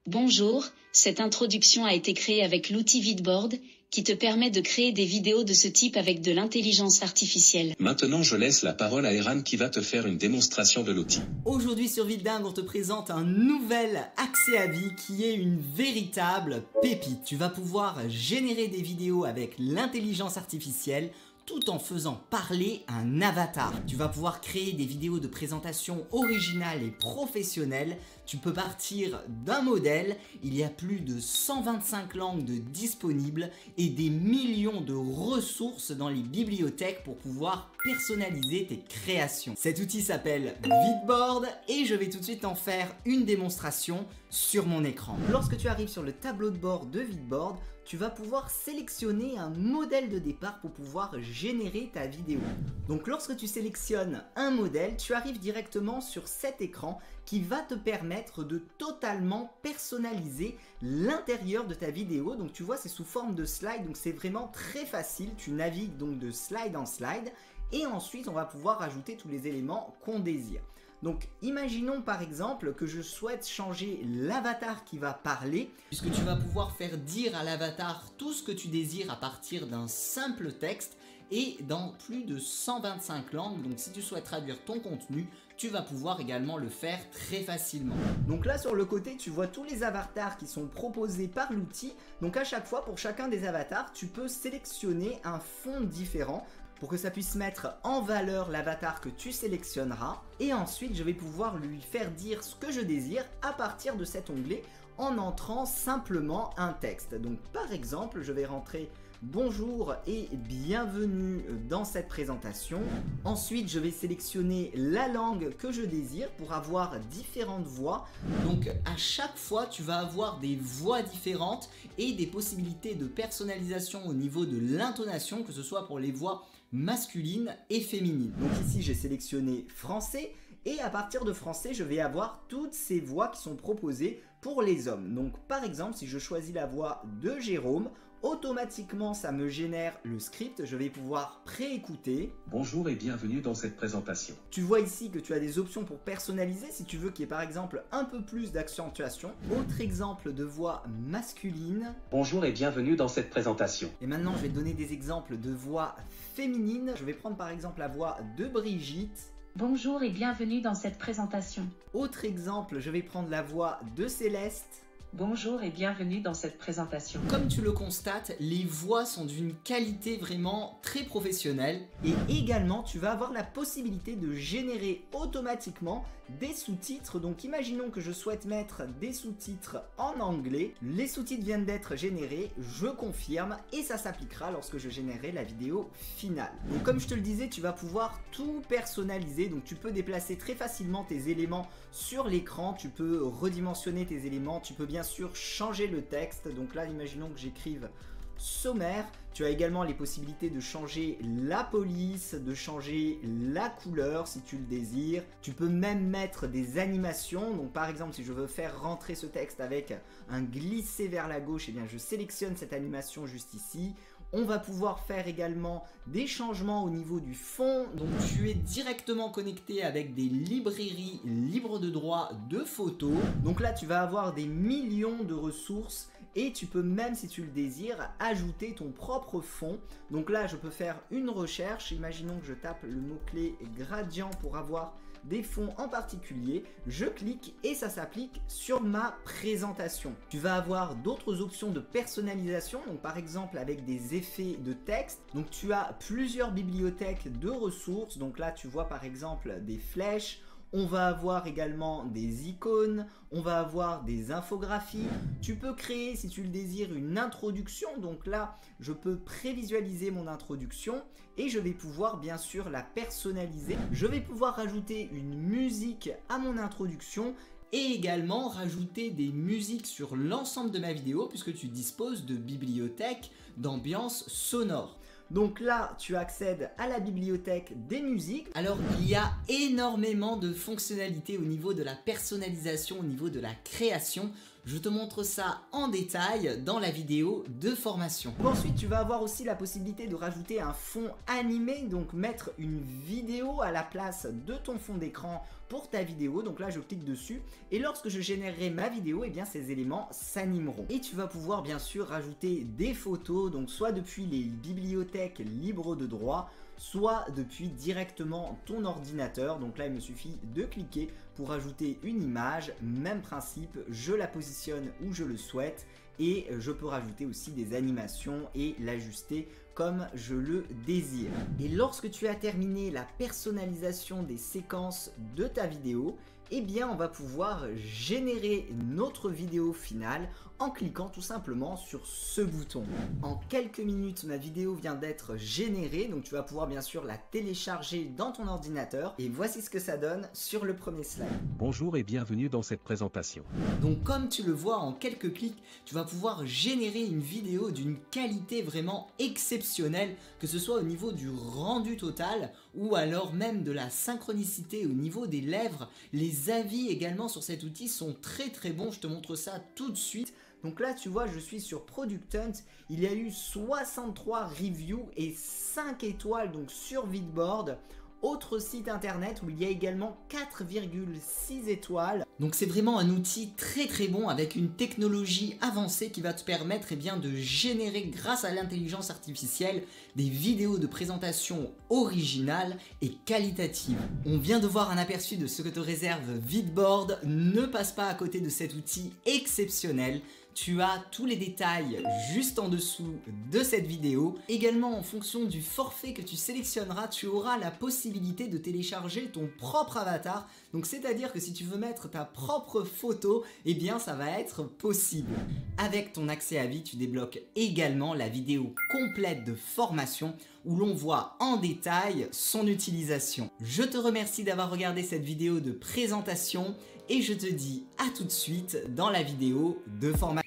Bonjour, cette introduction a été créée avec l'outil Vidboard, qui te permet de créer des vidéos de ce type avec de l'intelligence artificielle. Maintenant, je laisse la parole à Eran qui va te faire une démonstration de l'outil. Aujourd'hui sur Vidingue, on te présente un nouvel accès à vie qui est une véritable pépite. Tu vas pouvoir générer des vidéos avec l'intelligence artificielle tout en faisant parler un avatar. Tu vas pouvoir créer des vidéos de présentation originales et professionnelles. Tu peux partir d'un modèle, il y a plus de 125 langues disponibles et des millions de ressources dans les bibliothèques pour pouvoir personnaliser tes créations. Cet outil s'appelle Vidboard et je vais tout de suite en faire une démonstration sur mon écran. Lorsque tu arrives sur le tableau de bord de Vidboard, tu vas pouvoir sélectionner un modèle de départ pour pouvoir générer ta vidéo. Donc lorsque tu sélectionnes un modèle, tu arrives directement sur cet écran qui va te permettre de totalement personnaliser l'intérieur de ta vidéo. Donc tu vois, c'est sous forme de slide, donc c'est vraiment très facile. Tu navigues donc de slide en slide et ensuite on va pouvoir ajouter tous les éléments qu'on désire. Donc imaginons par exemple que je souhaite changer l'avatar qui va parler, puisque tu vas pouvoir faire dire à l'avatar tout ce que tu désires à partir d'un simple texte et dans plus de 125 langues. Donc si tu souhaites traduire ton contenu, tu vas pouvoir également le faire très facilement. Donc là sur le côté, tu vois tous les avatars qui sont proposés par l'outil. Donc à chaque fois, pour chacun des avatars, tu peux sélectionner un fond différent pour que ça puisse mettre en valeur l'avatar que tu sélectionneras. Et ensuite, je vais pouvoir lui faire dire ce que je désire à partir de cet onglet en entrant simplement un texte. Donc par exemple, je vais rentrer bonjour et bienvenue dans cette présentation. Ensuite, je vais sélectionner la langue que je désire pour avoir différentes voix. Donc à chaque fois, tu vas avoir des voix différentes et des possibilités de personnalisation au niveau de l'intonation, que ce soit pour les voix masculines et féminines. Donc ici, j'ai sélectionné français et à partir de français, je vais avoir toutes ces voix qui sont proposées pour les hommes. Donc par exemple, si je choisis la voix de Jérôme, automatiquement ça me génère le script, je vais pouvoir préécouter. Bonjour et bienvenue dans cette présentation. Tu vois ici que tu as des options pour personnaliser si tu veux qu'il y ait par exemple un peu plus d'accentuation. Autre exemple de voix masculine. Bonjour et bienvenue dans cette présentation. Et maintenant je vais te donner des exemples de voix féminines. Je vais prendre par exemple la voix de Brigitte. Bonjour et bienvenue dans cette présentation. Autre exemple, je vais prendre la voix de Céleste. Bonjour et bienvenue dans cette présentation. Comme tu le constates, les voix sont d'une qualité vraiment très professionnelle et également tu vas avoir la possibilité de générer automatiquement des sous-titres. Donc imaginons que je souhaite mettre des sous-titres en anglais, les sous-titres viennent d'être générés, je confirme et ça s'appliquera lorsque je générerai la vidéo finale. Donc comme je te le disais, tu vas pouvoir tout personnaliser, donc tu peux déplacer très facilement tes éléments sur l'écran, tu peux redimensionner tes éléments, tu peux bien sûr changer le texte. Donc là, imaginons que j'écrive sommaire. Tu as également les possibilités de changer la police, de changer la couleur si tu le désires. Tu peux même mettre des animations. Donc par exemple, si je veux faire rentrer ce texte avec un glisser vers la gauche, eh bien je sélectionne cette animation juste ici. On va pouvoir faire également des changements au niveau du fond. Donc tu es directement connecté avec des librairies libres de droit de photos. Donc là tu vas avoir des millions de ressources et tu peux même, si tu le désires, ajouter ton propre fond. Donc là je peux faire une recherche. Imaginons que je tape le mot-clé gradient pour avoir des fonds en particulier, je clique et ça s'applique sur ma présentation. Tu vas avoir d'autres options de personnalisation, donc par exemple avec des effets de texte. Donc tu as plusieurs bibliothèques de ressources, donc là tu vois par exemple des flèches. On va avoir également des icônes, on va avoir des infographies. Tu peux créer, si tu le désires, une introduction. Donc là, je peux prévisualiser mon introduction et je vais pouvoir bien sûr la personnaliser. Je vais pouvoir rajouter une musique à mon introduction et également rajouter des musiques sur l'ensemble de ma vidéo puisque tu disposes de bibliothèques d'ambiance sonore. Donc là, tu accèdes à la bibliothèque des musiques. Alors, il y a énormément de fonctionnalités au niveau de la personnalisation, au niveau de la création. Je te montre ça en détail dans la vidéo de formation. Ensuite, tu vas avoir aussi la possibilité de rajouter un fond animé, donc mettre une vidéo à la place de ton fond d'écran pour ta vidéo. Donc là, je clique dessus et lorsque je générerai ma vidéo, eh bien ces éléments s'animeront. Et tu vas pouvoir bien sûr rajouter des photos, donc soit depuis les bibliothèques libres de droit, soit depuis directement ton ordinateur. Donc là, il me suffit de cliquer pour ajouter une image, même principe, je la positionne où je le souhaite et je peux rajouter aussi des animations et l'ajuster comme je le désire. Et lorsque tu as terminé la personnalisation des séquences de ta vidéo, eh bien on va pouvoir générer notre vidéo finale en cliquant tout simplement sur ce bouton. En quelques minutes, ma vidéo vient d'être générée, donc tu vas pouvoir bien sûr la télécharger dans ton ordinateur et voici ce que ça donne sur le premier slide. Bonjour et bienvenue dans cette présentation. Donc comme tu le vois, en quelques clics, tu vas pouvoir générer une vidéo d'une qualité vraiment exceptionnelle, que ce soit au niveau du rendu total ou alors même de la synchronicité au niveau des lèvres. Les avis également sur cet outil sont très bons, je te montre ça tout de suite. Donc là tu vois, je suis sur Product Hunt, il y a eu 63 reviews et 5 étoiles donc sur Vidboard. Autre site internet où il y a également 4,6 étoiles. Donc c'est vraiment un outil très bon avec une technologie avancée qui va te permettre de générer grâce à l'intelligence artificielle des vidéos de présentation originales et qualitatives. On vient de voir un aperçu de ce que te réserve Vidboard. Ne passe pas à côté de cet outil exceptionnel. Tu as tous les détails juste en dessous de cette vidéo. Également, en fonction du forfait que tu sélectionneras, tu auras la possibilité de télécharger ton propre avatar. Donc c'est-à-dire que si tu veux mettre ta propre photo, eh bien ça va être possible. Avec ton accès à vie, tu débloques également la vidéo complète de formation où l'on voit en détail son utilisation. Je te remercie d'avoir regardé cette vidéo de présentation et je te dis à tout de suite dans la vidéo de formation.